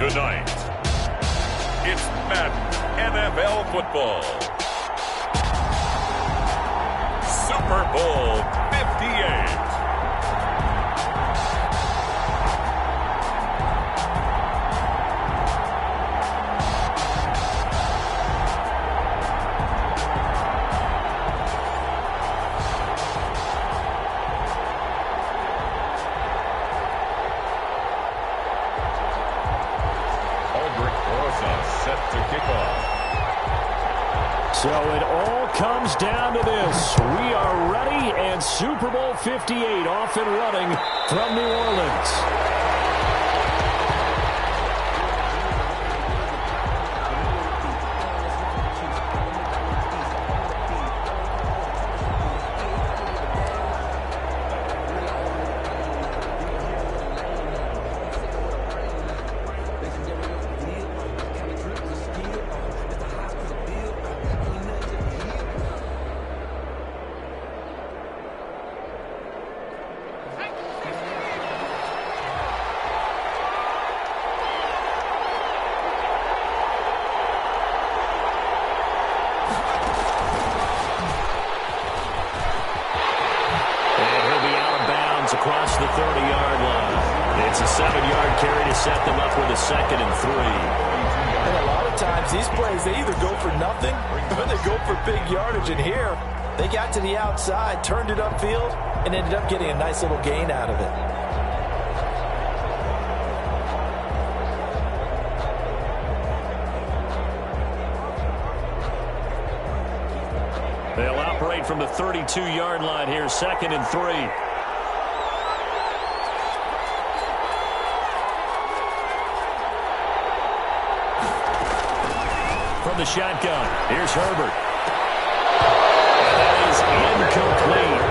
Tonight, it's Madden NFL Football. Super Bowl 58. So it all comes down to this. We are ready, and Super Bowl 58 off and running from New Orleans. Across the 30-yard line. It's a 7-yard carry to set them up with a 2nd and 3. And a lot of times these plays, they either go for nothing or they go for big yardage. And here, they got to the outside, turned it upfield, and ended up getting a nice little gain out of it. They'll operate from the 32-yard line here, 2nd and 3. From the shotgun, here's Herbert. That is incomplete.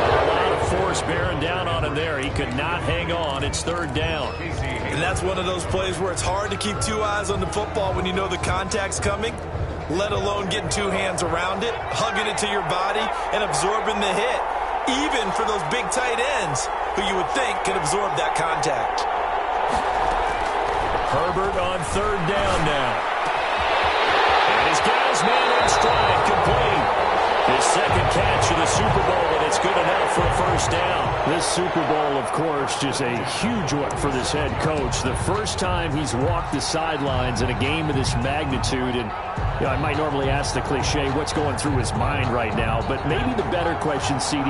A lot of force bearing down on him there. He could not hang on. It's 3rd down. And that's one of those plays where it's hard to keep 2 eyes on the football when you know the contact's coming, let alone getting 2 hands around it, hugging it to your body, and absorbing the hit, even for those big tight ends who you would think could absorb that contact. Herbert on 3rd down now. He's got his man in stride, complete. His 2nd catch of the Super Bowl, and it's good enough for a 1st down. This Super Bowl, of course, just a huge one for this head coach. The first time he's walked the sidelines in a game of this magnitude, and you know, I might normally ask the cliche, what's going through his mind right now, but maybe the better question, CD,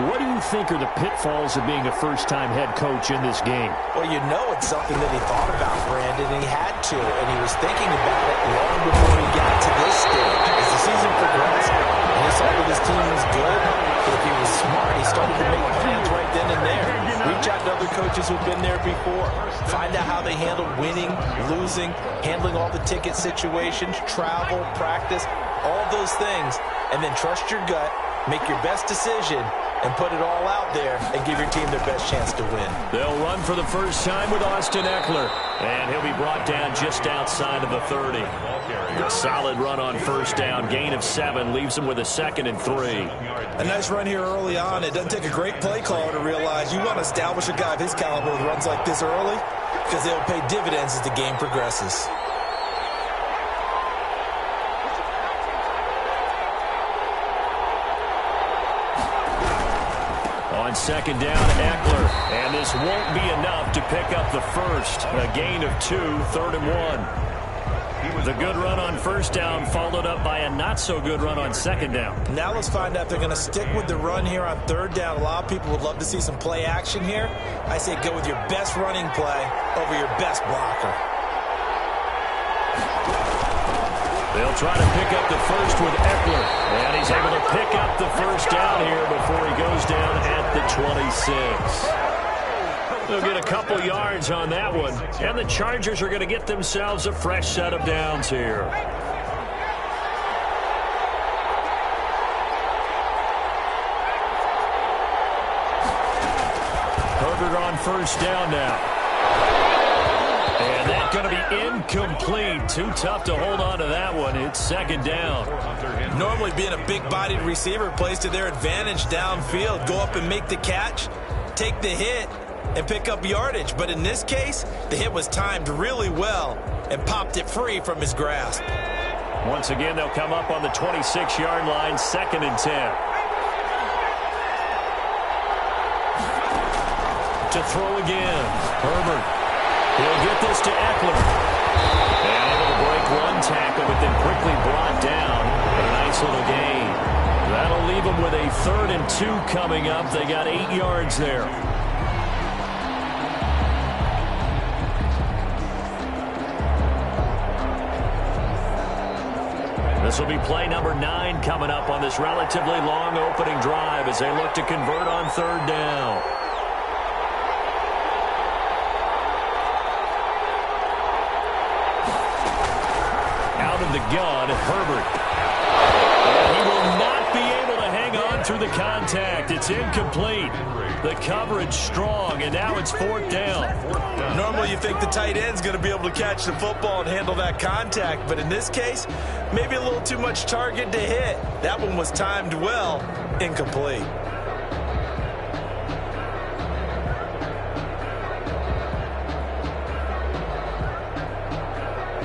what do you think are the pitfalls of being a first-time head coach in this game? Well, you know it's something that he thought about, Brandon, and he had to, and he was thinking about it long before he got to this stage. As the season progressed, and he saw that his team was good, but if he was smart, he started to make plans right then and there. Reach out to other coaches who've been there before. Find out how they handle winning, losing, handling all the ticket situations, travel, practice, all those things, and then trust your gut, make your best decision, and put it all out there and give your team their best chance to win. They'll run for the first time with Austin Ekeler, and he'll be brought down just outside of the 30. A solid run on 1st down, gain of 7, leaves him with a 2nd and 3. A nice run here early on. It doesn't take a great play caller to realize you want to establish a guy of his caliber with runs like this early, because they'll pay dividends as the game progresses. On 2nd down, Ekeler, and this won't be enough to pick up the 1st. A gain of 2, 3rd and 1. The good run on 1st down followed up by a not-so-good run on 2nd down. Now let's find out if they're going to stick with the run here on 3rd down. A lot of people would love to see some play action here. I say go with your best running play over your best blocker. They'll try to pick up the 1st with Ekeler, and he's able to pick up the 1st down here before he goes down at the 26. They'll get a couple yards on that one, and the Chargers are going to get themselves a fresh set of downs here. Herbert on 1st down now. And that's going to be incomplete. Too tough to hold on to that one. It's 2nd down. Normally being a big-bodied receiver plays to their advantage downfield. Go up and make the catch, take the hit, and pick up yardage. But in this case, the hit was timed really well and popped it free from his grasp. Once again, they'll come up on the 26-yard line, 2nd and 10. To throw again. Herbert. He'll get this to Eckler. And able to break one tackle, but then quickly brought down. But a nice little gain. That'll leave them with a 3rd and 2 coming up. They got 8 yards there. This will be play number 9 coming up on this relatively long opening drive as they look to convert on 3rd down. Out of the gun, Herbert. And he will not be able to hang on through the contact. It's incomplete. The coverage strong, and now it's 4th down. Normally you think the tight end's going to be able to catch the football and handle that contact, but in this case, maybe a little too much target to hit. That one was timed well, incomplete.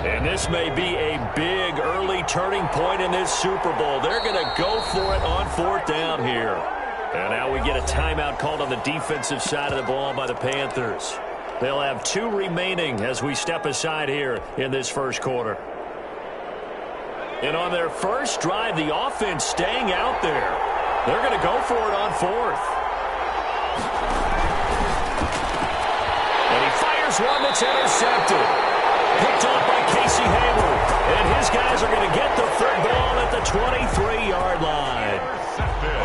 And this may be a big early turning point in this Super Bowl. They're going to go for it on 4th down here. And now we get a timeout called on the defensive side of the ball by the Panthers. They'll have 2 remaining as we step aside here in this first quarter. And on their first drive, the offense staying out there. They're going to go for it on 4th. And he fires one that's intercepted. Picked off by Casey Hayward. And his guys are going to get the football at the 23-yard line.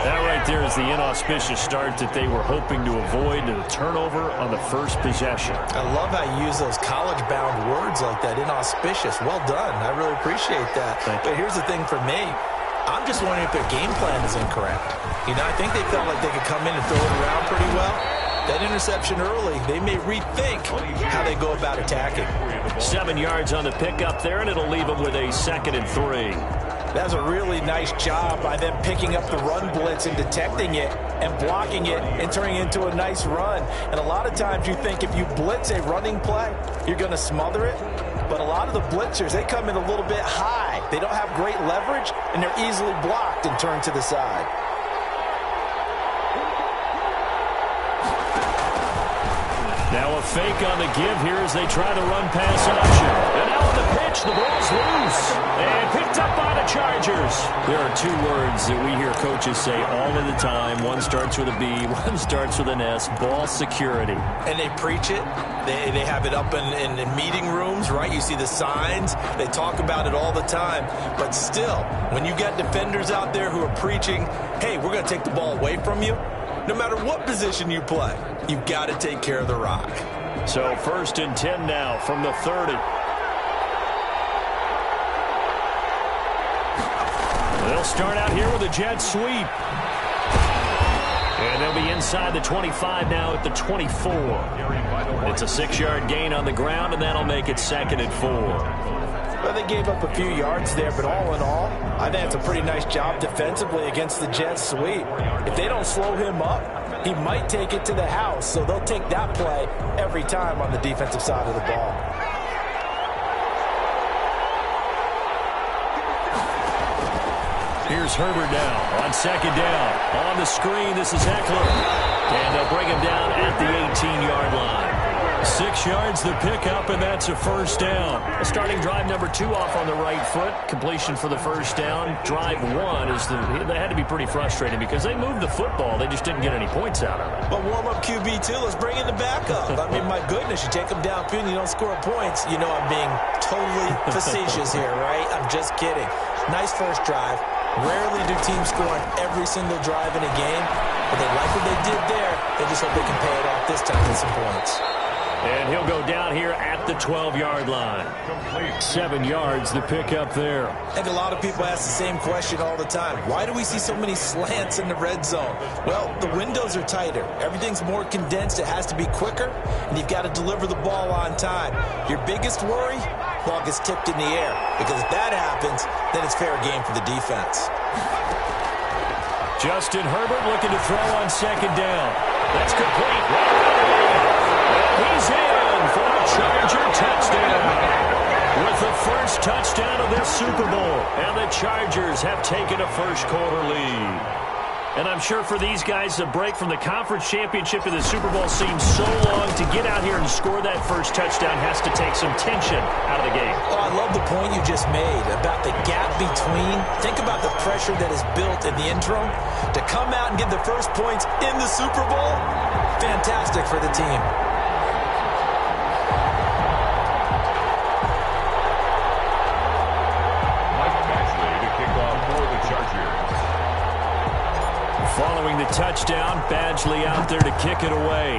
That right there is the inauspicious start that they were hoping to avoid, and a turnover on the first possession. I love how you use those college-bound words like that, inauspicious. Well done. I really appreciate that. But here's the thing for me. I'm just wondering if their game plan is incorrect. You know, I think they felt like they could come in and throw it around pretty well. That interception early, they may rethink how they go about attacking. 7 yards on the pickup there, and it'll leave them with a 2nd and 3. That's a really nice job by them picking up the run blitz and detecting it and blocking it and turning it into a nice run. And a lot of times you think if you blitz a running play, you're going to smother it. But a lot of the blitzers, they come in a little bit high. They don't have great leverage, and they're easily blocked and turned to the side. Now a fake on the give here as they try the run-pass option. And now on the pitch, the ball's loose. And picked up by the Chargers. There are 2 words that we hear coaches say all of the time. One starts with a B, one starts with an S. Ball security. And they preach it. They have it up in meeting rooms, right? You see the signs. They talk about it all the time. But still, when you got defenders out there who are preaching, hey, we're going to take the ball away from you, no matter what position you play, you've got to take care of the rock. So 1st and 10 now from the 30. They'll start out here with a jet sweep. And they'll be inside the 25 now at the 24. It's a 6-yard gain on the ground, and that'll make it 2nd and 4. Well, they gave up a few yards there, but all in all, I think it's a pretty nice job defensively against the jet sweep. If they don't slow him up, he might take it to the house, so they'll take that play every time on the defensive side of the ball. Here's Herbert now on 2nd down. On the screen, this is Eckler. And they'll bring him down at the 18-yard line. 6 yards the pickup, and that's a 1st down. Starting drive number 2 off on the right foot. Completion for the 1st down. Drive 1 is they had to be pretty frustrating because they moved the football. They just didn't get any points out of it. But warm-up QB, too. Let's bring in the backup. I mean, my goodness, you take them downfield and you don't score points. You know I'm being totally facetious here, right? I'm just kidding. Nice first drive. Rarely do teams score on every single drive in a game, but they like what they did there. They just hope they can pay it off this time with some points. And he'll go down here at the 12-yard line. 7 yards the pickup there. I think a lot of people ask the same question all the time. Why do we see so many slants in the red zone? Well, the windows are tighter. Everything's more condensed. It has to be quicker, and you've got to deliver the ball on time. Your biggest worry? Ball gets tipped in the air, because if that happens, then it's fair game for the defense. Justin Herbert looking to throw on 2nd down. That's complete. Right around the line. He's in for a Charger touchdown. With the first touchdown of this Super Bowl, and the Chargers have taken a first-quarter lead. And I'm sure for these guys, the break from the conference championship to the Super Bowl seems so long. To get out here and score that first touchdown has to take some tension out of the game. Oh, I love the point you just made about the gap between. Think about the pressure that is built in the interim. To come out and get the first points in the Super Bowl, fantastic for the team. Following the touchdown, Badgley out there to kick it away.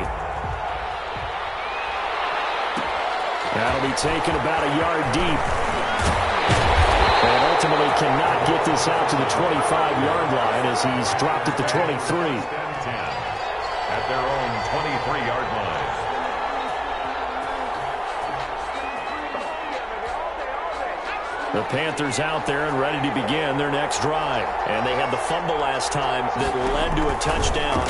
That'll be taken about a yard deep. And ultimately cannot get this out to the 25-yard line as he's dropped at the 23. 10 at their own 23-yard line. The Panthers out there and ready to begin their next drive. And they had the fumble last time that led to a touchdown.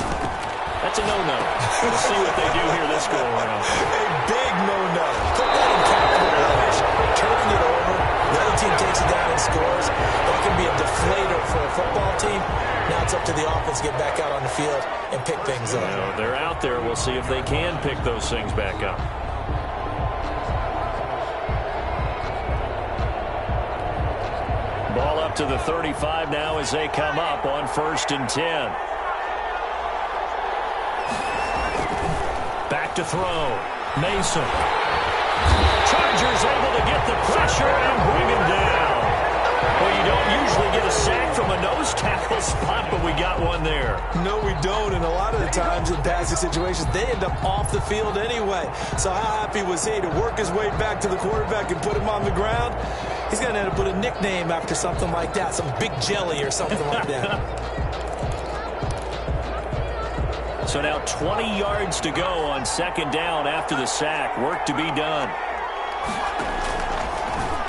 That's a no-no. We'll see what they do here this go-around. A big no-no. Put that in capital letters. Turning it over. The other team takes it down and scores. That can be a deflator for a football team. Now it's up to the offense to get back out on the field and pick things up. Well, they're out there. We'll see if they can pick those things back up. Ball up to the 35 now as they come up on 1st and 10. Back to throw. Mason. Chargers able to get the pressure and bring him down. Well, you don't usually get a sack from a nose tackle spot, but we got one there. No, we don't, and a lot of the times in passing situations, they end up off the field anyway. So how happy was he to work his way back to the quarterback and put him on the ground? He's going to end up with a nickname after something like that, some Big Jelly or something like that. So now 20 yards to go on 2nd down after the sack. Work to be done.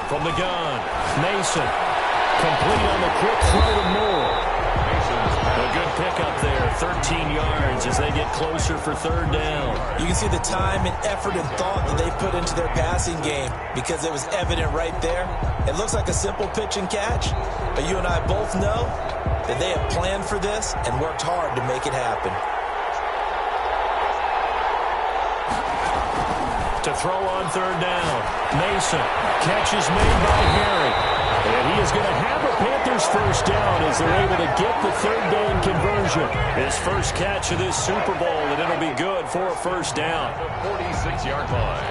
From the gun, Mason. Complete on the quick throw to Moore. A good pickup there, 13 yards as they get closer for 3rd down. You can see the time and effort and thought that they put into their passing game because it was evident right there. It looks like a simple pitch and catch, but you and I both know that they have planned for this and worked hard to make it happen. To throw on 3rd down, Mason. Catch is made by Harry. And he is going to have a Panthers first down as they're able to get the 3rd down conversion. His first catch of this Super Bowl, and it'll be good for a first down. The 46-yard line.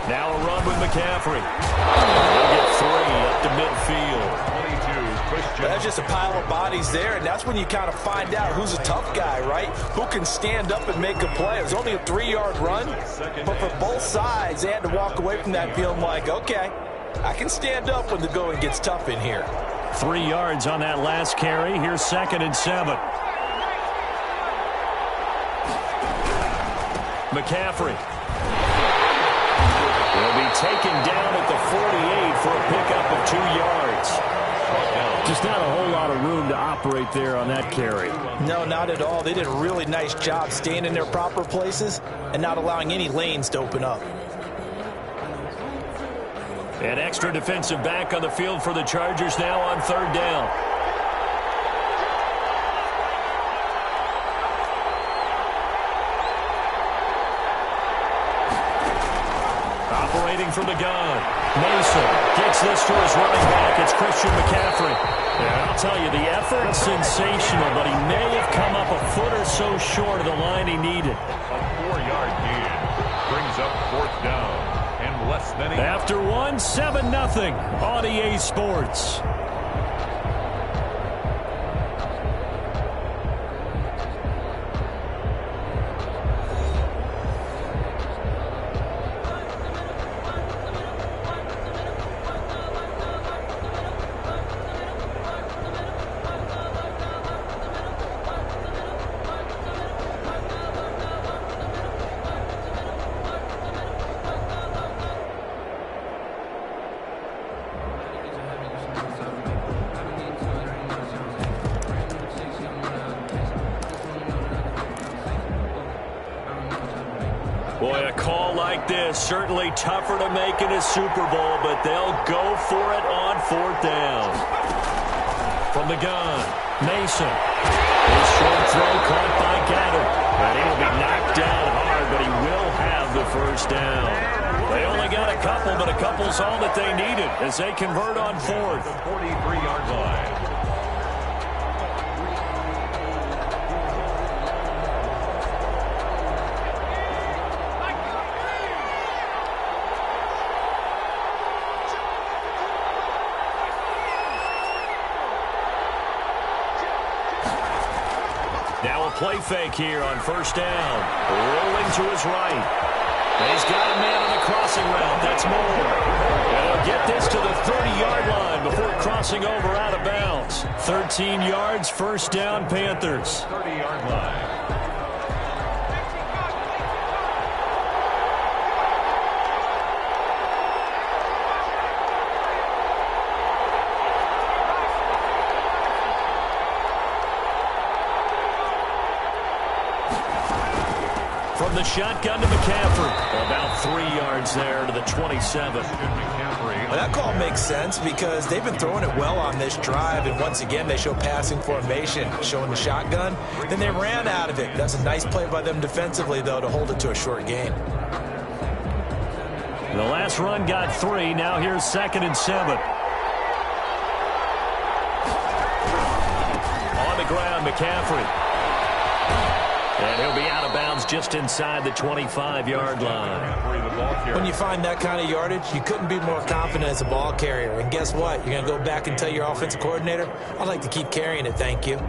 Now a run with McCaffrey. They'll get 3 up to midfield. That's just a pile of bodies there, and that's when you kind of find out who's a tough guy, right? Who can stand up and make a play. It was only a 3-yard run, but for both sides, they had to walk away from that feeling like, okay, I can stand up when the going gets tough in here. 3 yards on that last carry. Here's 2nd and 7. McCaffrey will be taken down at the 48 for a pickup of 2 yards. Just not a whole lot of room to operate there on that carry. No, not at all. They did a really nice job staying in their proper places and not allowing any lanes to open up. An extra defensive back on the field for the Chargers now on 3rd down. Operating from the gun. Mason gets this to his running back. It's Christian McCaffrey. And I'll tell you, the effort's sensational, but he may have come up a foot or so short of the line he needed. A 4-yard gain brings up 4th down and less than After 7-0 on EA Sports. Boy, a call like this, certainly tougher to make in a Super Bowl, but they'll go for it on 4th down. From the gun, Mason. His short throw caught by Gaddard. And he'll be knocked down hard, but he will have the 1st down. They only got a couple, but a couple's all that they needed as they convert on 4th. The 43-yard line. Now a play fake here on 1st down. Rolling to his right. And he's got a man on the crossing route. That's Moore. And he'll get this to the 30-yard line before crossing over out of bounds. 13 yards, 1st down, Panthers. 30-yard line. From the shotgun to McCaffrey. About 3 yards there to the 27. Well, that call makes sense because they've been throwing it well on this drive, and once again they show passing formation, showing the shotgun. Then they ran out of it. That's a nice play by them defensively, though, to hold it to a short gain. The last run got 3. Now here's 2nd and 7. On the ground, McCaffrey. And he'll be out of bounds just inside the 25-yard line. When you find that kind of yardage, you couldn't be more confident as a ball carrier. And guess what? You're going to go back and tell your offensive coordinator, I'd like to keep carrying it, thank you.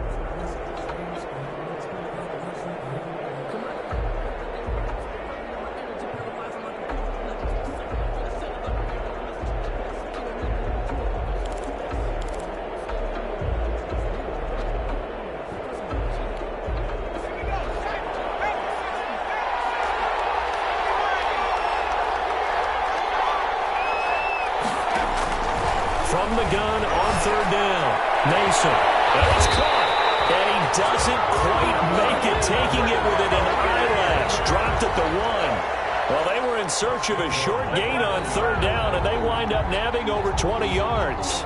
From the gun on 3rd down. Mason. And it's caught. And he doesn't quite make it, taking it within an eyelash. Dropped at the 1. Well, they were in search of a short gain on 3rd down, and they wind up nabbing over 20 yards.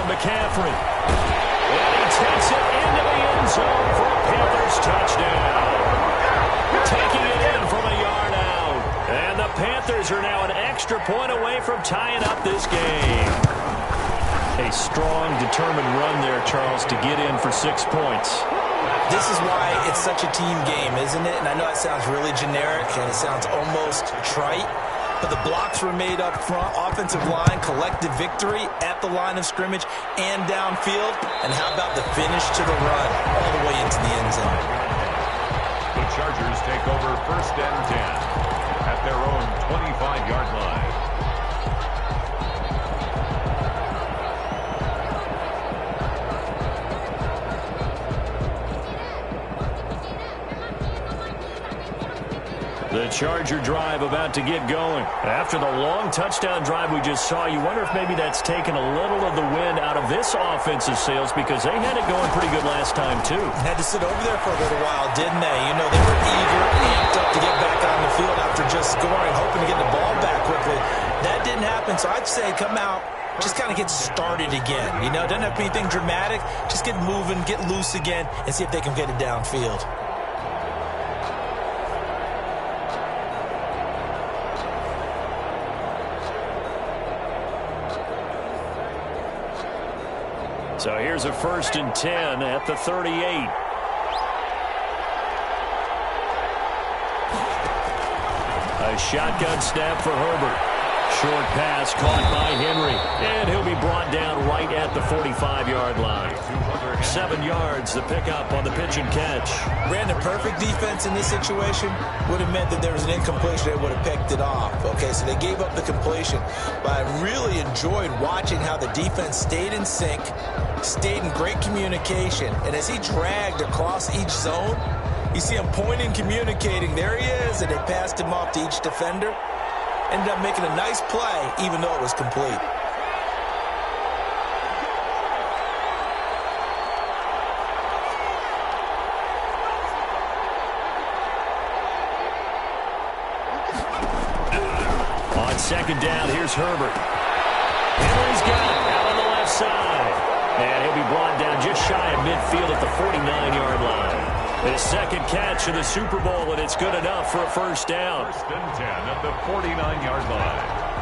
McCaffrey. And he takes it into the end zone for a Panthers touchdown. Taking it in from a yard out. And the Panthers are now an extra point away from tying up this game. A strong, determined run there, Charles, to get in for 6 points. This is why it's such a team game, isn't it? And I know it sounds really generic and it sounds almost trite. But the blocks were made up front, offensive line, collective victory at the line of scrimmage and downfield. And how about the finish to the run all the way into the end zone? The Chargers take over 1st and 10 at their own 25-yard line. The Charger drive about to get going. After the long touchdown drive we just saw, you wonder if maybe that's taken a little of the wind out of this offensive sails because they had it going pretty good last time, too. Had to sit over there for a little while, didn't they? You know, they were eager, amped up to get back on the field after just scoring, hoping to get the ball back quickly. That didn't happen, so I'd say come out, just kind of get started again. You know, it doesn't have to be anything dramatic. Just get moving, get loose again, and see if they can get it downfield. So here's a 1st and 10 at the 38. A shotgun snap for Herbert. Short pass caught by Henry. And he'll be brought down right at the 45-yard line. 7 yards, the pickup on the pitch and catch. Brandon, perfect defense in this situation would have meant that there was an incompletion. They would have picked it off. Okay, so they gave up the completion. But I really enjoyed watching how the defense stayed in sync, stayed in great communication. And as he dragged across each zone, you see him pointing, communicating. There he is, and they passed him off to each defender. Ended up making a nice play, even though it was complete. On second down, here's Herbert. Henry's got it out on the left side. And he'll be brought down just shy of midfield at the 49-yard line. His second catch in the Super Bowl, and it's good enough for a first down. First and 10 at the 49-yard line.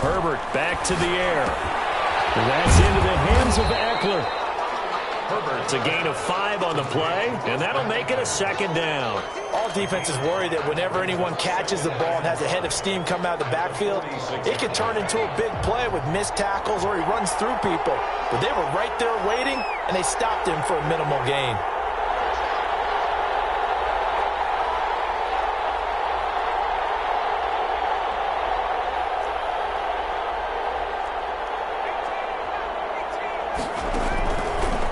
Herbert back to the air. And that's into the hands of Eckler. It's a gain of 5 on the play, and that'll make it a second down. All defenses worry that whenever anyone catches the ball and has a head of steam come out of the backfield, it could turn into a big play with missed tackles or he runs through people. But they were right there waiting, and they stopped him for a minimal gain.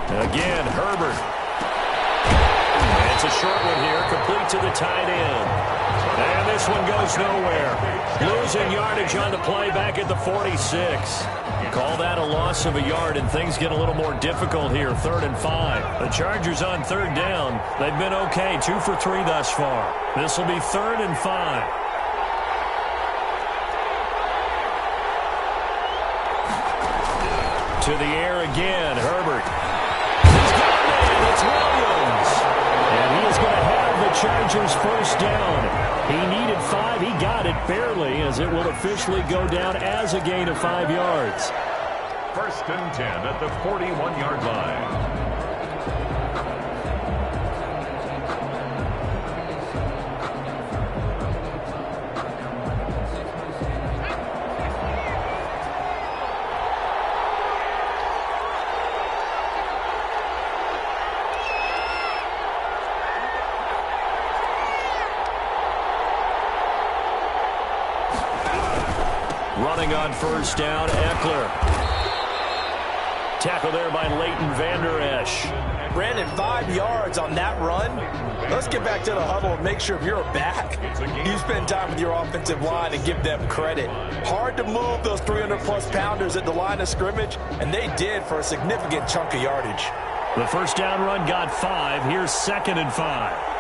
Again, Herbert. And it's a short one here, complete to the tight end. And this one goes nowhere. Losing yardage on the play back at the 46. Call that a loss of a yard, and things get a little more difficult here, 3rd and 5. The Chargers on 3rd down. They've been okay, 2 for 3 thus far. This will be 3rd and 5. To the air again, Herbert. It's Williams. And he is going to have the Chargers first down. He needed 5. He got it barely, as it will officially go down as a gain of 5 yards. First and 10 at the 41-yard line. Running on first down, Eckler. Tackle there by Leighton Vander Esch. Brandon, 5 yards on that run. Let's get back to the huddle and make sure if you're a back, you spend time with your offensive line and give them credit. Hard to move those 300-plus pounders at the line of scrimmage, and they did for a significant chunk of yardage. The first down run got 5. Here's 2nd and 5.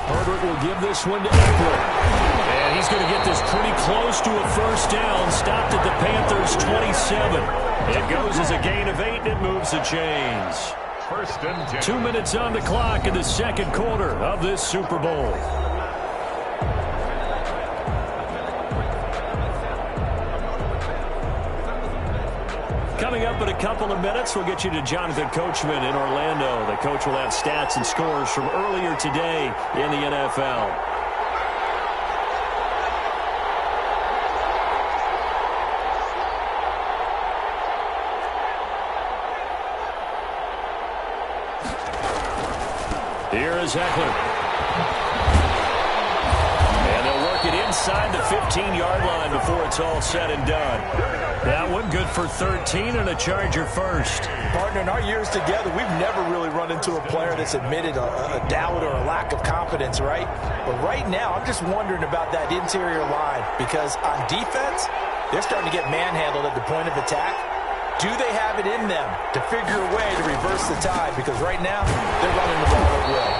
Herbert will give this one to Eckler. And he's going to get this pretty close to a first down. Stopped at the Panthers' 27. It goes as a gain of 8, and it moves the chains. First and 10. 2 minutes on the clock in the second quarter of this Super Bowl. Coming up in a couple of minutes, we'll get you to Jonathan Coachman in Orlando. The coach will have stats and scores from earlier today in the NFL. Here is Eckler. And they'll work it inside the 15-yard line before it's all said and done. That one good for 13 and a Charger first. Partner, in our years together, we've never really run into a player that's admitted a doubt or a lack of confidence, right? But right now, I'm just wondering about that interior line because on defense, they're starting to get manhandled at the point of attack. Do they have it in them to figure a way to reverse the tide? Because right now, they're running the ball at will.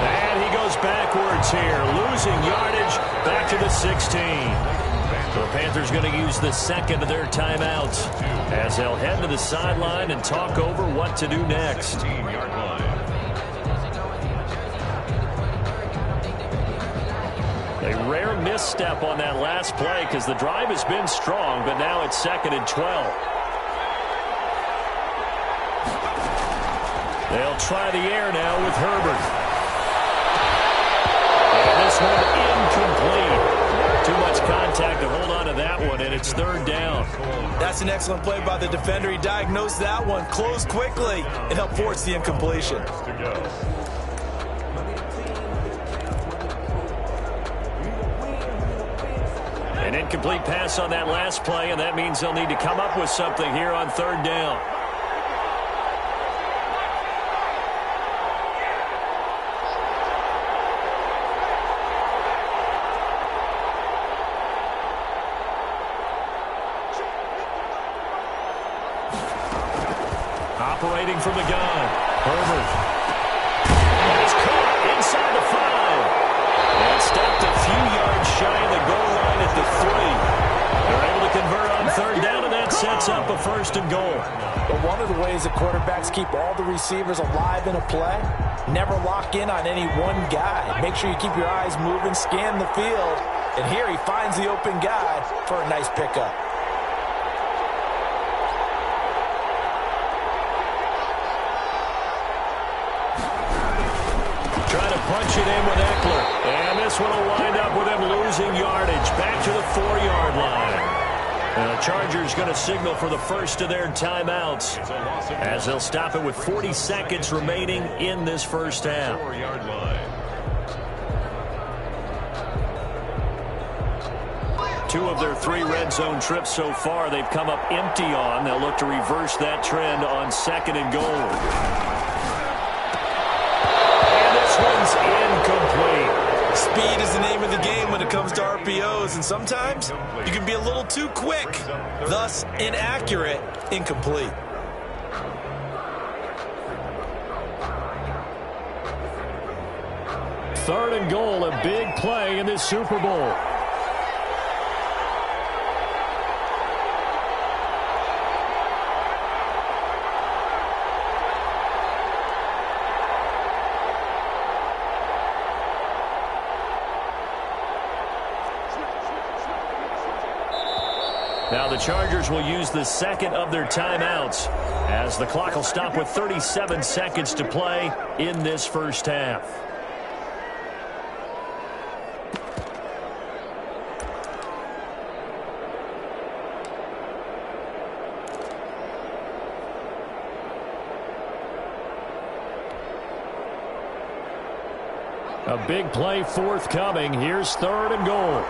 And he goes backwards here, losing yardage back to the 16. The Panthers going to use the second of their timeouts as they'll head to the sideline and talk over what to do next. 15-yard line. A rare misstep on that last play because the drive has been strong, but now it's 2nd and 12. They'll try the air now with Herbert. And this one incomplete. Too much contact to hold on to that one, and it's 3rd down. That's an excellent play by the defender. He diagnosed that one, closed quickly, and helped force the incompletion. To go. An incomplete pass on that last play, and that means they'll need to come up with something here on 3rd down. Operating from the gun, Herbert. And he's caught inside the 5. And stopped a few yards shy of the goal line at the 3. They're able to convert on 3rd down, and that sets up a 1st and goal. But one of the ways that quarterbacks keep all the receivers alive in a play, never lock in on any one guy. Make sure you keep your eyes moving, scan the field. And here he finds the open guy for a nice pickup. Trying to punch it in with Eckler. And this one will wind up with him losing yardage. Back to the 4-yard line. And the Chargers going to signal for the first of their timeouts as they'll stop it with 40 seconds remaining in this first half. 4-yard line. 2 of their 3 red zone trips so far they've come up empty on. They'll look to reverse that trend on 2nd and goal. One's incomplete. Speed is the name of the game when it comes to RPOs, and sometimes you can be a little too quick, thus inaccurate, incomplete. Third and goal, a big play in this Super Bowl. Now the Chargers will use the second of their timeouts as the clock will stop with 37 seconds to play in this first half. A big play forthcoming. Here's 3rd and goal.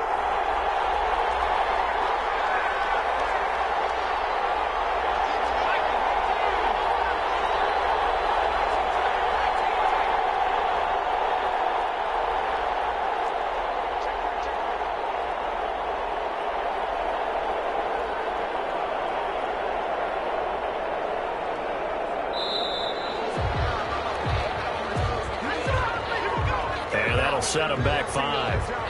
Set him back 5.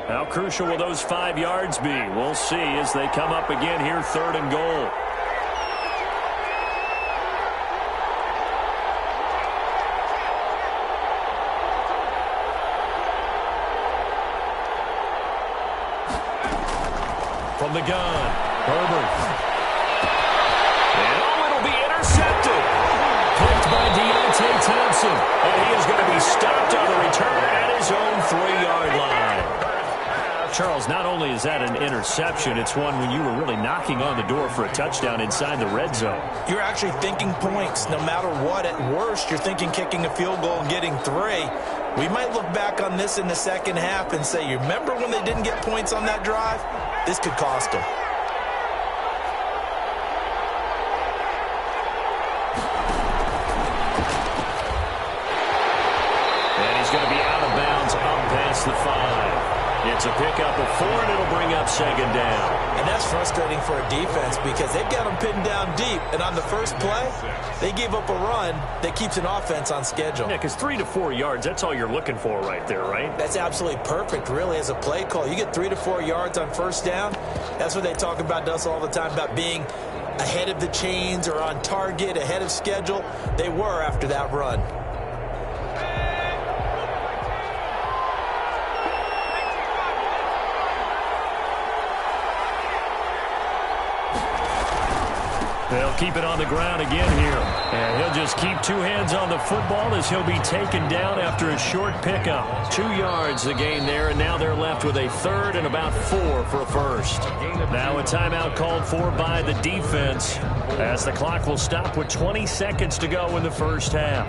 How crucial will those 5 yards be? We'll see as they come up again here, 3rd and goal. From the gun, Herbert. And it'll be intercepted. Picked by Deontay Thompson. And he is going to be stopped on the return at his own 3-yard line. Charles, not only is that an interception, it's one when you were really knocking on the door for a touchdown inside the red zone. You're actually thinking points no matter what. At worst, you're thinking kicking a field goal and getting 3. We might look back on this in the second half and say, you remember when they didn't get points on that drive? this could cost him. And he's going to be out of bounds up past the 5. It's a pickup of 4, and it'll bring up second down. And that's frustrating for a defense because they've got them pinned down deep. And on the first play, they gave up a run that keeps an offense on schedule. Yeah, because 3 to 4 yards, that's all you're looking for right there, right? That's absolutely perfect, really, as a play call. You get 3 to 4 yards on first down. That's what they talk about to us all the time, about being ahead of the chains or on target, ahead of schedule. They were after that run. They'll keep it on the ground again here. And he'll just keep 2 hands on the football as he'll be taken down after a short pickup. 2 yards the gain there, and now they're left with a 3rd and about 4 for a first. Now a timeout called for by the defense as the clock will stop with 20 seconds to go in the first half.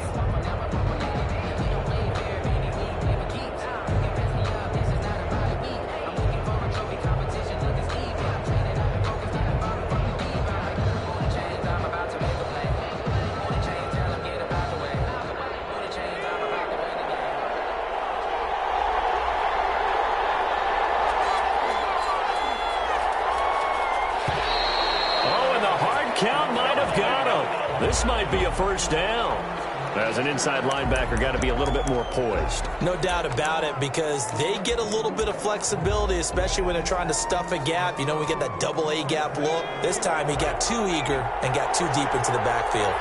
Count might have got him. This might be a first down. As an inside linebacker, got to be a little bit more poised. No doubt about it, because they get a little bit of flexibility, especially when they're trying to stuff a gap. You know, we get that double A gap look. This time he got too eager and got too deep into the backfield.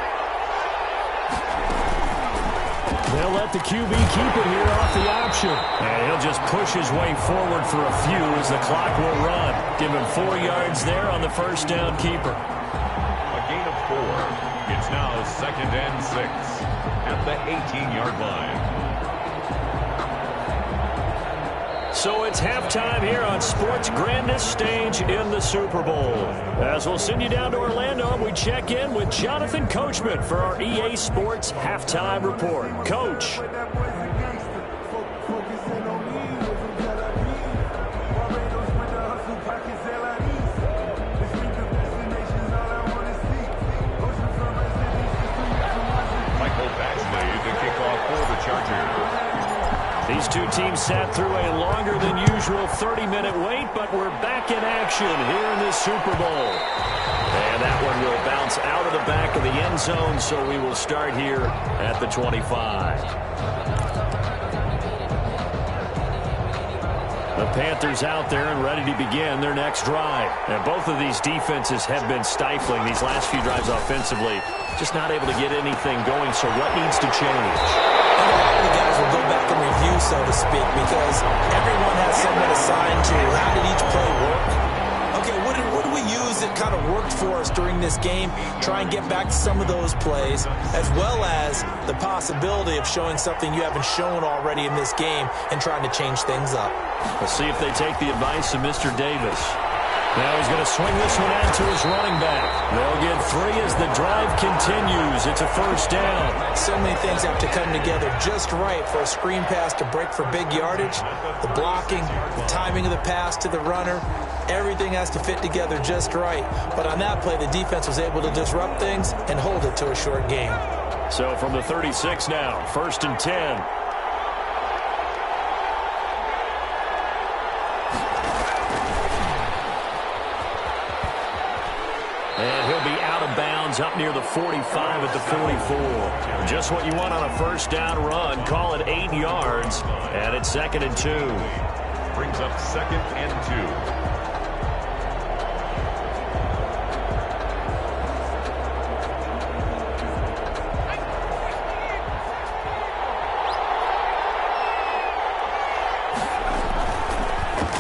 They'll let the QB keep it here off the option. And he'll just push his way forward for a few as the clock will run. Give him 4 yards there on the first down keeper. Gain of 4. It's now 2nd and 6 at the 18-yard line. So it's halftime here on sports' grandest stage in the Super Bowl. As we'll send you down to Orlando, and we check in with Jonathan Coachman for our EA Sports Halftime Report. Coach. These two teams sat through a longer than usual 30-minute wait, but we're back in action here in this Super Bowl. And that one will bounce out of the back of the end zone, so we will start here at the 25. The Panthers out there and ready to begin their next drive. And both of these defenses have been stifling these last few drives offensively. Just not able to get anything going, so what needs to change? A lot of the guys will go back and review, so to speak, because everyone has someone assigned to how did each play work. Okay, what did we use that kind of worked for us during this game? Try and get back to some of those plays, as well as the possibility of showing something you haven't shown already in this game and trying to change things up. Let's see if they take the advice of Mr. Davis. Now he's going to swing this one out to his running back. They'll get 3 as the drive continues. It's a first down. So many things have to come together just right for a screen pass to break for big yardage. The blocking, the timing of the pass to the runner, everything has to fit together just right. But on that play, the defense was able to disrupt things and hold it to a short game. So from the 36 now, 1st and 10. And he'll be out of bounds up near the 45 at the 44. Just what you want on a first down run. Call it 8 yards. And it's 2nd and 2. Brings up 2nd and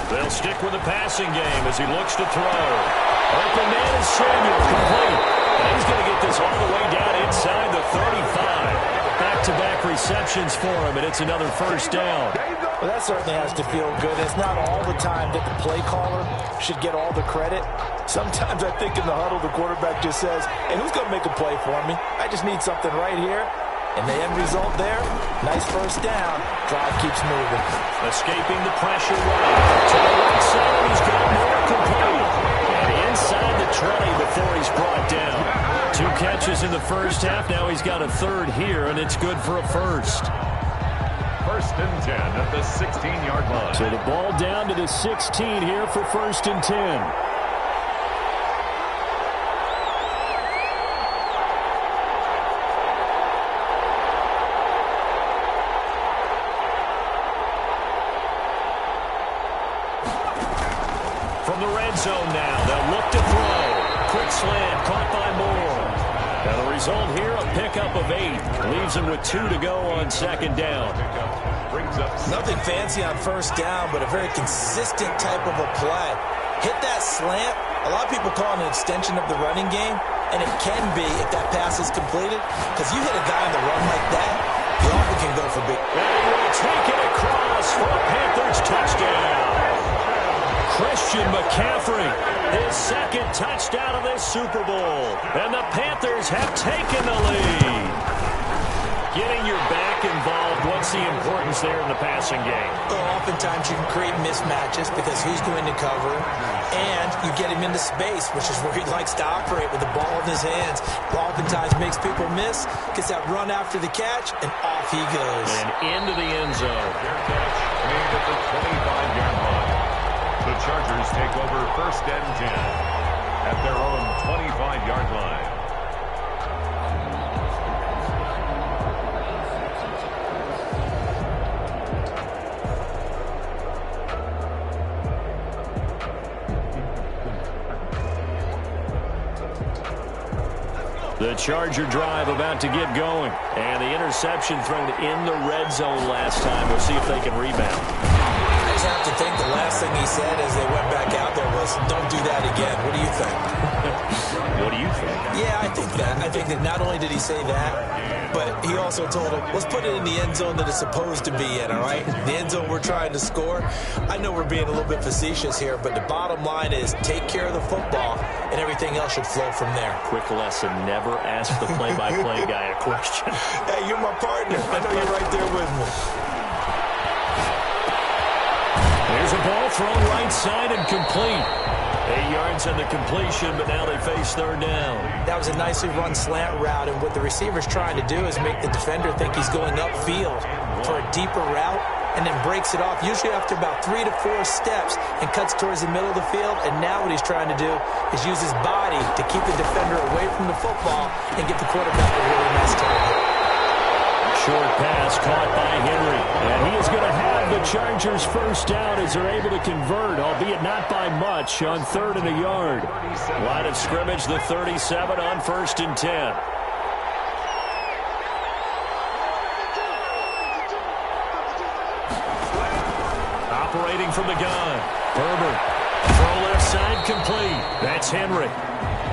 2. They'll stick with the passing game as he looks to throw. Open man is Samuel, complete. And he's going to get this all the way down inside the 35. Back-to-back receptions for him, and it's another first down. Well, that certainly has to feel good. It's not all the time that the play caller should get all the credit. Sometimes I think in the huddle, the quarterback just says, hey, who's going to make a play for me? I just need something right here. And the end result there, nice first down. Drive keeps moving. Escaping the pressure right to the right side. He's got more the first half. Now he's got a third here, and it's good for a first. First and 10 at the 16-yard line. So the ball down to the 16 here for first and 10. From the red zone now, they'll look to throw. Quick slant, caught by Moore. Now the result here, a pickup of 8. Leaves him with 2 to go on second down. Nothing fancy on first down, but a very consistent type of a play. Hit that slant. A lot of people call it an extension of the running game, and it can be if that pass is completed, because you hit a guy on the run like that, you often can go for big. And he will take it across for a Panthers touchdown. Christian McCaffrey, his second touchdown of this Super Bowl. And the Panthers have taken the lead. Getting your back involved, what's the importance there in the passing game? Well, oftentimes you can create mismatches because who's going to cover him, and you get him into space, which is where he likes to operate with the ball in his hands. Oftentimes makes people miss, gets that run after the catch, and off he goes. And into the end zone. Their catch made at the 25-yard line. The Chargers take over first and 10 at their own 25-yard line. The Charger drive about to get going. And the interception thrown in the red zone last time. We'll see if they can rebound. I just have to think the last thing he said as they went back out there was, don't do that again. What do you think? What do you think? Yeah, I think that. I think that not only did he say that, but he also told him, let's put it in the end zone that it's supposed to be in, all right? The end zone we're trying to score. I know we're being a little bit facetious here, but the bottom line is take care of the football, and everything else should flow from there. Quick lesson, never ask the play-by-play guy a question. Hey, you're my partner. I know you're right there with me. There's a ball thrown right side and complete. 8 yards on the completion, but now they face third down. That was a nicely run slant route, and what the receiver's trying to do is make the defender think he's going upfield for a deeper route, and then breaks it off, usually after about 3 to 4 steps, and cuts towards the middle of the field. And now what he's trying to do is use his body to keep the defender away from the football and get the quarterback a really nice target. Short pass caught by Henry. And he is going to have the Chargers first down as they're able to convert, albeit not by much, on 3rd and a yard. Line of scrimmage, the 37 on 1st and 10. Operating from the gun. Herbert. Throw left side complete. That's Henry.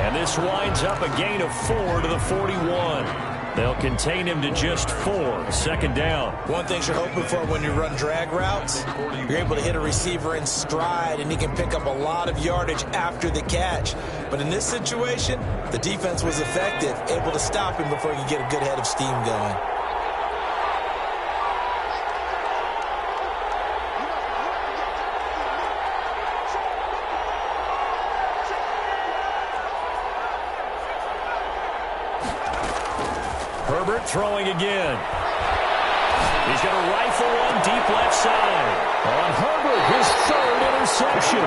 And this winds up a gain of 4 to the 41. They'll contain him to just 4. Second down. One thing you're hoping for when you run drag routes, you're able to hit a receiver in stride, and he can pick up a lot of yardage after the catch. But in this situation, the defense was effective, able to stop him before he could get a good head of steam going. Herbert throwing again. He's going to rifle one deep left side. On Herbert, his 3rd interception.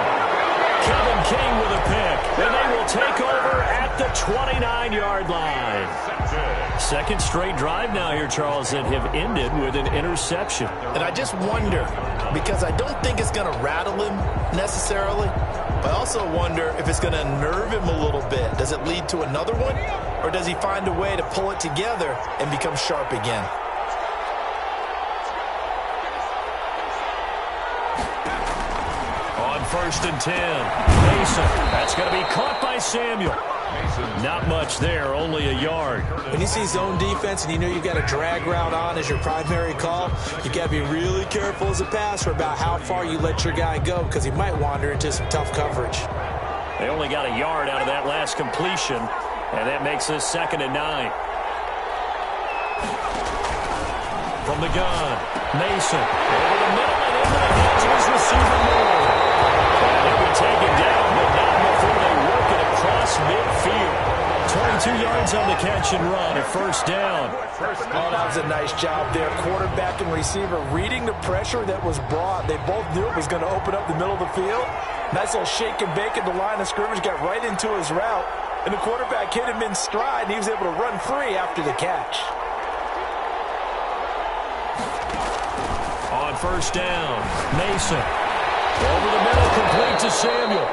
Kevin King with a pick. And they will take over at the 29-yard line. Second straight drive now here, Charles, that have ended with an interception. And I just wonder, because I don't think it's going to rattle him necessarily, but I also wonder if it's going to nerve him a little bit. Does it lead to another one? Or does he find a way to pull it together and become sharp again? On 1st and 10, Mason. That's going to be caught by Samuel. Not much there, only a yard. When you see zone defense and you know you've got a drag route on as your primary call, you got to be really careful as a passer about how far you let your guy go, because he might wander into some tough coverage. They only got a yard out of that last completion, and that makes this 2nd and 9. From the gun, Mason. Over the middle and into the hands of his receiver Moore. And they will take it down, but not before they work it across midfield. 22 yards yards on the catch and run, a first down. Oh, that was a nice job there. Quarterback and receiver reading the pressure that was brought. They both knew it was going to open up the middle of the field. Nice little shake and bake at the line of scrimmage, got right into his route. And the quarterback hit him in stride, and he was able to run free after the catch. On first down, Mason. Over the middle, complete to Samuel.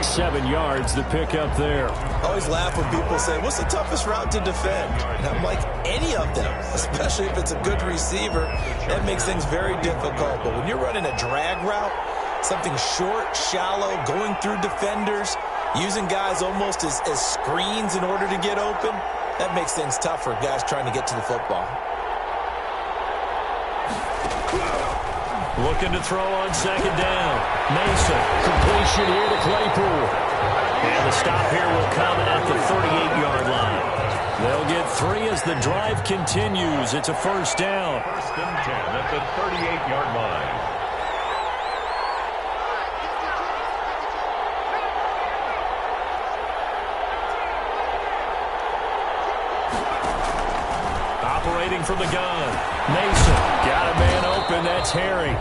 7 yards, the pickup there. I always laugh when people say, what's the toughest route to defend? And I'm like, any of them, especially if it's a good receiver. That makes things very difficult. But when you're running a drag route, something short, shallow, going through defenders, using guys almost as screens in order to get open, that makes things tough for guys trying to get to the football. Looking to throw on second down. Mason, completion here to Claypool. And the stop here will come at the 38-yard line. They'll get 3 as the drive continues. It's a first down. First and 10 at the 38-yard line. Operating from the gun. Mason got a man open. That's Harry.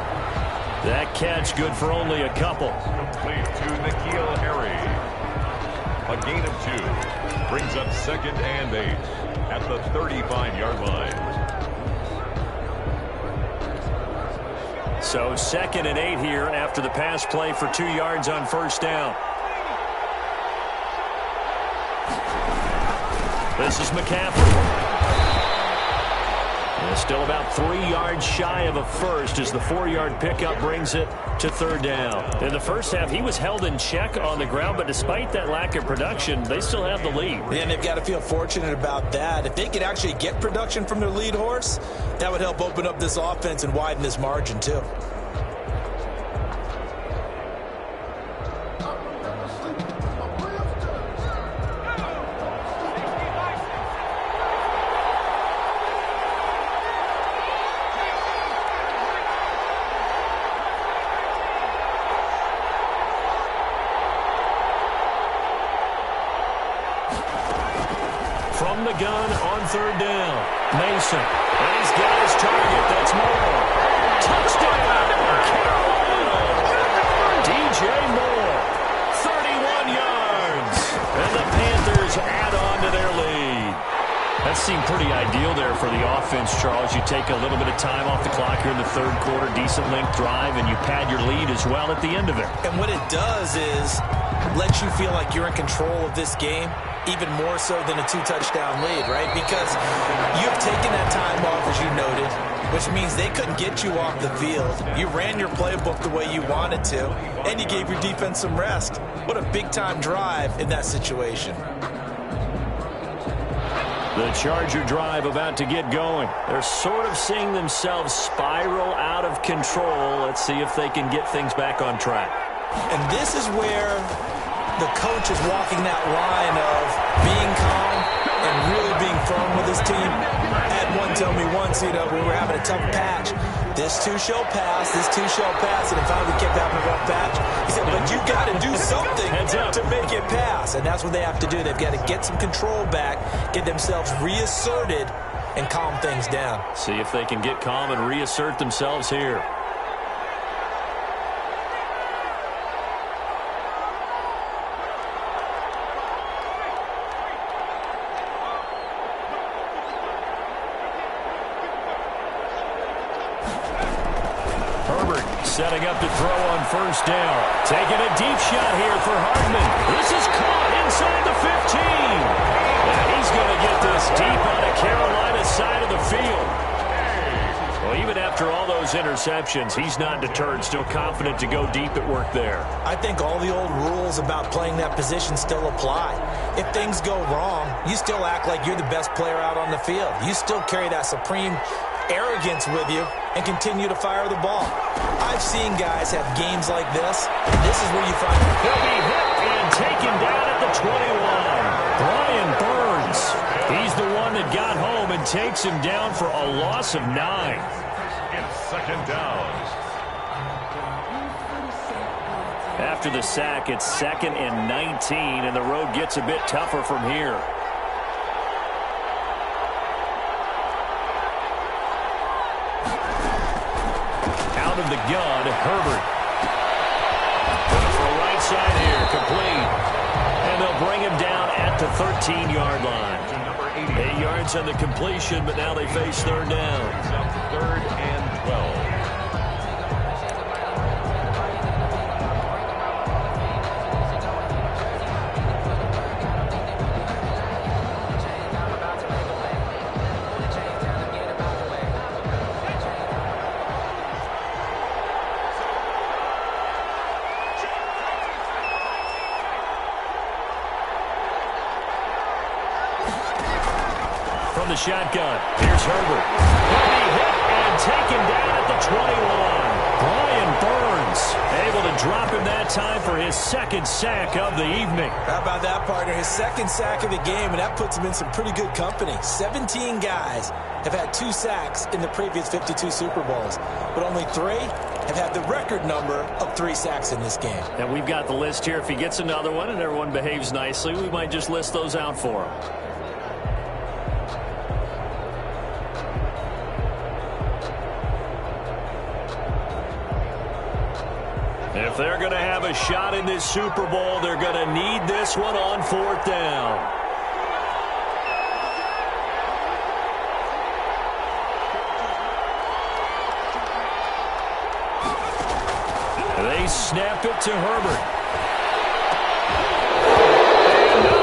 That catch good for only a couple. Complete to N'Keal Harry. A gain of 2. Brings up second and 8 at the 35-yard line. So second and 8 here after the pass play for 2 yards on first down. This is McCaffrey. And still about 3 yards shy of a first as the 4-yard pickup brings it to third down. In the first half, he was held in check on the ground, but despite that lack of production, they still have the lead. And they've got to feel fortunate about that. If they could actually get production from their lead horse, that would help open up this offense and widen this margin too. From the gun on third down, Mason. And he's got his target. That's Moore. Touchdown, Carolina. DJ Moore, 31 yards. And the Panthers add on to their lead. That seemed pretty ideal there for the offense, Charles. You take a little bit of time off the clock here in the third quarter, decent length drive, and you pad your lead as well at the end of it. And what it does is let you feel like you're in control of this game, even more so than a 2-touchdown lead, right? Because you've taken that time off, as you noted, which means they couldn't get you off the field. You ran your playbook the way you wanted to, and you gave your defense some rest. What a big-time drive in that situation. The Charger drive about to get going. They're sort of seeing themselves spiral out of control. Let's see if they can get things back on track. And this is where the coach is walking that line of being calm and really being firm with his team. I had one tell me once, when we were having a tough patch, this too shall pass, and it finally kept having a rough patch. He said, but you got to do something to make it pass, and that's what they have to do. They've got to get some control back, get themselves reasserted, and calm things down. See if they can get calm and reassert themselves here. Setting up to throw on first down. Taking a deep shot here for Hardman. This is caught inside the 15. And he's going to get this deep on the Carolina side of the field. Well, even after all those interceptions, he's not deterred, still confident to go deep at work there. I think all the old rules about playing that position still apply. If things go wrong, you still act like you're the best player out on the field. You still carry that supreme arrogance with you and continue to fire the ball. I've seen guys have games like this, and this is where you find it. He'll be hit and taken down at the 21. Brian Burns, he's the one that got home and takes him down for a loss of 9. It's second down. After the sack, it's 2nd and 19, and the road gets a bit tougher from here. from the gun, Herbert. Going for a right side here, complete. And they'll bring him down at the 13-yard line. 8 yards on the completion, but now they face third down. Third and 12. From the shotgun, here's Herbert. He'll be hit and taken down at the 21. Brian Burns able to drop him that time for his second sack of the evening. How about that, partner? His second sack of the game, and that puts him in some pretty good company. 17 guys have had 2 sacks in the previous 52 Super Bowls, but only 3 have had the record number of 3 sacks in this game. And we've got the list here. If he gets another one and everyone behaves nicely, we might just list those out for him. If they're going to have a shot in this Super Bowl, they're going to need this one on 4th down. They snap it to Herbert. And no,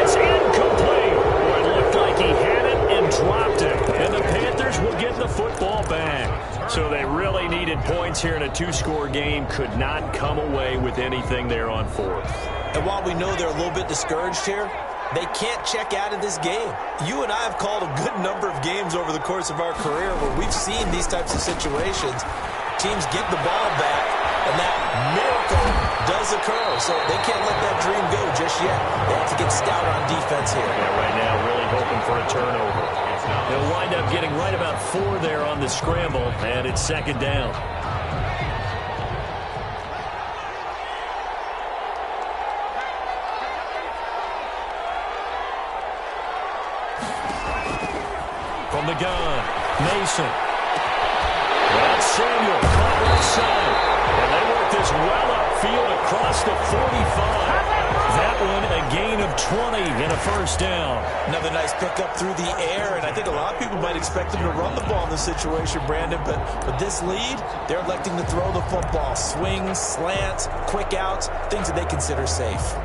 it's incomplete. Boy, it looked like he had it and dropped it. And the Panthers will get the football back. So they really needed points here in a 2-score game. Could not come away with anything there on 4th. And while we know they're a little bit discouraged here, they can't check out of this game. You and I have called a good number of games over the course of our career where we've seen these types of situations. Teams get the ball back, and that miracle does occur. So they can't let that dream go just yet. They have to get stout on defense here. Yeah, right now really hoping for a turnover. They'll wind up getting right about 4 there on the scramble, and it's 2nd down. From the gun, Mason. That's Samuel, caught right side. And they work this well upfield across the 45. That one a gain of 20 and a 1st down. Another nice pickup through the air, and I think a lot of people might expect them to run the ball in this situation, Brandon, but with this lead, they're electing to throw the football. Swings, slants, quick outs, things that they consider safe.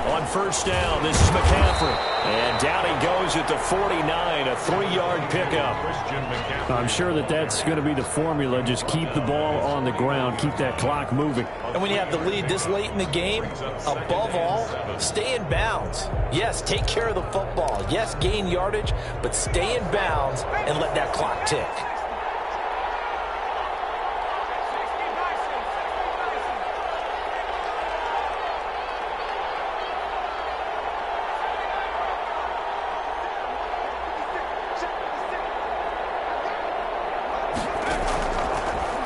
On 1st down, this is McCaffrey. And down he goes at the 49, a 3-yard pickup. I'm sure that's going to be the formula. Just keep the ball on the ground, keep that clock moving. And when you have the lead this late in the game, above all, stay in bounds. Yes, take care of the football. Yes, gain yardage, but stay in bounds and let that clock tick.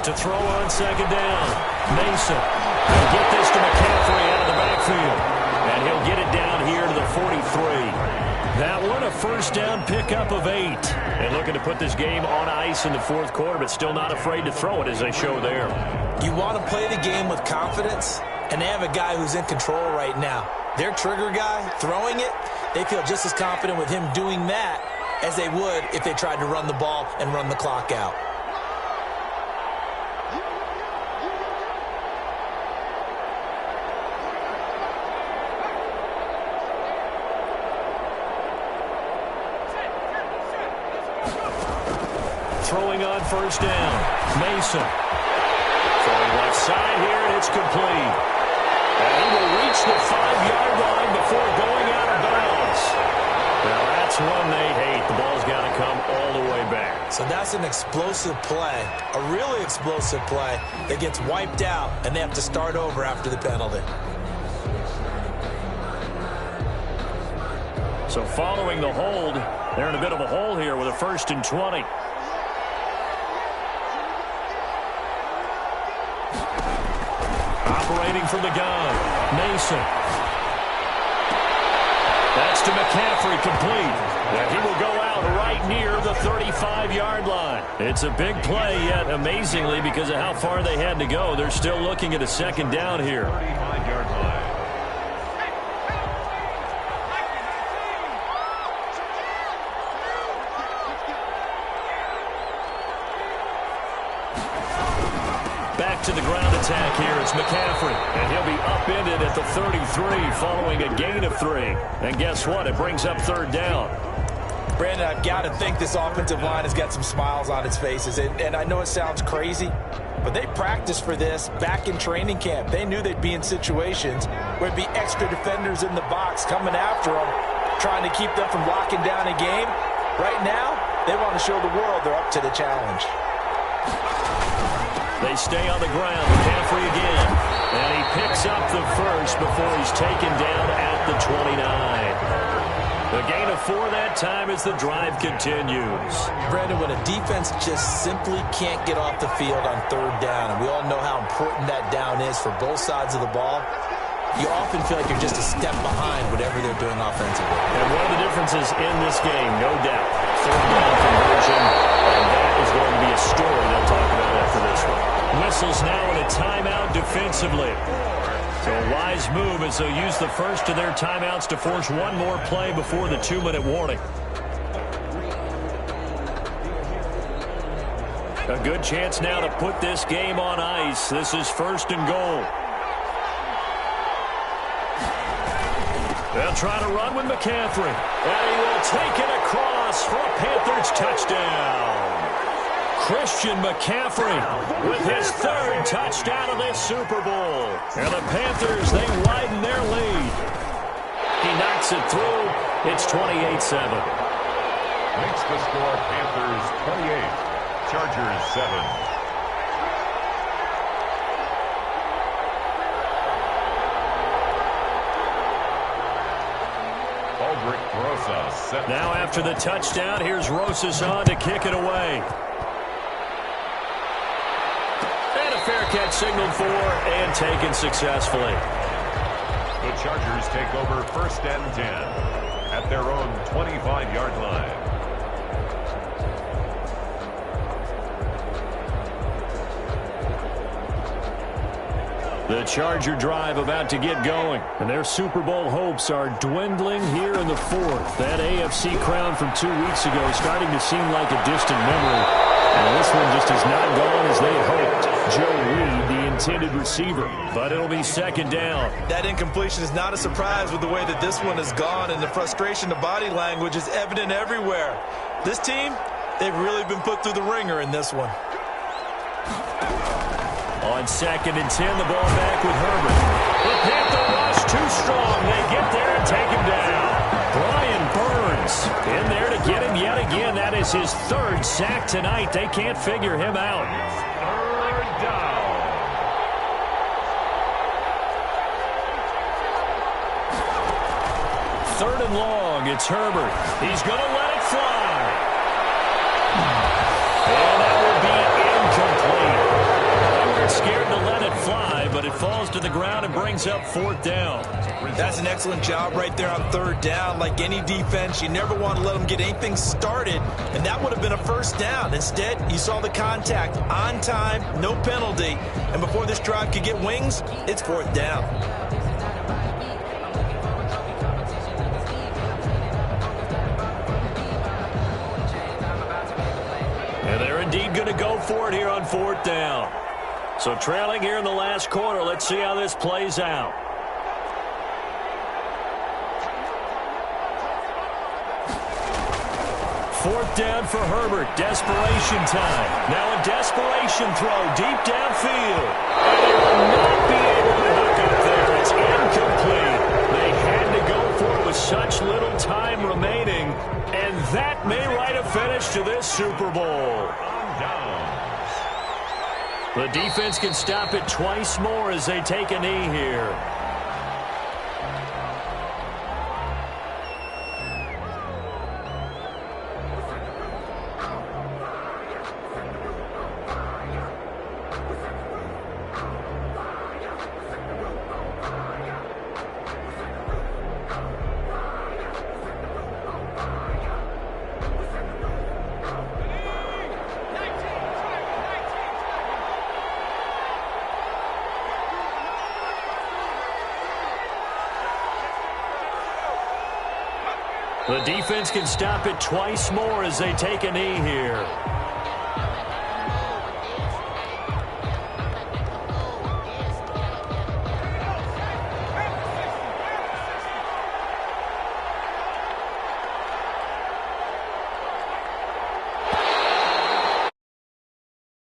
To throw on 2nd down, Mason. He'll get this to McCaffrey out of the backfield. And he'll get it down here to the 43. That one a 1st down pickup of 8. And looking to put this game on ice in the 4th quarter, but still not afraid to throw it as they show there. You want to play the game with confidence, and they have a guy who's in control right now. Their trigger guy, throwing it, they feel just as confident with him doing that as they would if they tried to run the ball and run the clock out. Throwing on 1st down, Mason. Throwing left side here, and it's complete. And he will reach the 5-yard line before going out of bounds. Now that's one they hate. The ball's got to come all the way back. So that's an explosive play, a really explosive play that gets wiped out, and they have to start over after the penalty. So following the hold, they're in a bit of a hole here with a 1st and 20. Operating from the gun, Mason. That's to McCaffrey, complete. And he will go out right near the 35-yard line. It's a big play, yet amazingly, because of how far they had to go, they're still looking at a 2nd down here. 35-yard line. Back to the ground attack here. It's McCaffrey. And he'll be upended at the 33 following a gain of 3. And guess what? It brings up 3rd down. Brandon, I've got to think this offensive line has got some smiles on its faces. And I know it sounds crazy, but they practiced for this back in training camp. They knew they'd be in situations where it'd be extra defenders in the box coming after them, trying to keep them from locking down a game. Right now, they want to show the world they're up to the challenge. They stay on the ground. McCaffrey again. And he picks up the 1st before he's taken down at the 29. The gain of 4 that time as the drive continues. Brandon, when a defense just simply can't get off the field on 3rd down, and we all know how important that down is for both sides of the ball, you often feel like you're just a step behind whatever they're doing offensively. And one of the differences in this game, no doubt, 3rd down conversion, and that is going to be a story they'll talk about after this one. Whistles now in a timeout defensively. So a wise move as they'll use the first of their timeouts to force one more play before the 2-minute warning. A good chance now to put this game on ice. This is 1st and goal. They'll try to run with McCaffrey. And he will take it across for a Panthers touchdown. Christian McCaffrey with his 3rd touchdown of this Super Bowl. And the Panthers, they widen their lead. He knocks it through. It's 28-7. Makes the score Panthers 28, Chargers 7. Aldrich Rosas set. Now after the touchdown, here's Rosas on to kick it away. Fair catch signaled for and taken successfully. The Chargers take over 1st and 10 at their own 25-yard line. The Charger drive about to get going, and their Super Bowl hopes are dwindling here in the 4th. That AFC crown from 2 weeks ago is starting to seem like a distant memory, and this one just has not gone as they hoped. Joe Reed, the intended receiver, but it'll be 2nd down. That incompletion is not a surprise with the way that this one has gone, and the frustration of body language is evident everywhere. This team, they've really been put through the ringer in this one. On 2nd and 10, the ball back with Herbert. The Panther rush too strong. They get there and take him down. Brian Burns in there to get him yet again. That is his 3rd sack tonight. They can't figure him out. 3rd down. Third and long. It's Herbert. He's going to let it fly. And that will be incomplete. Scared to let it fly, but it falls to the ground and brings up 4th down. That's an excellent job right there on 3rd down. Like any defense, you never want to let them get anything started, and that would have been a 1st down. Instead, you saw the contact on time, no penalty, and before this drive could get wings, it's 4th down. And they're indeed going to go for it here on 4th down. So trailing here in the last quarter, let's see how this plays out. 4th down for Herbert. Desperation time. Now a desperation throw deep downfield. And they will not be able to hook up there. It's incomplete. They had to go for it with such little time remaining. And that may write a finish to this Super Bowl. The defense can stop it twice more as they take a knee here. The defense can stop it twice more as they take a knee here.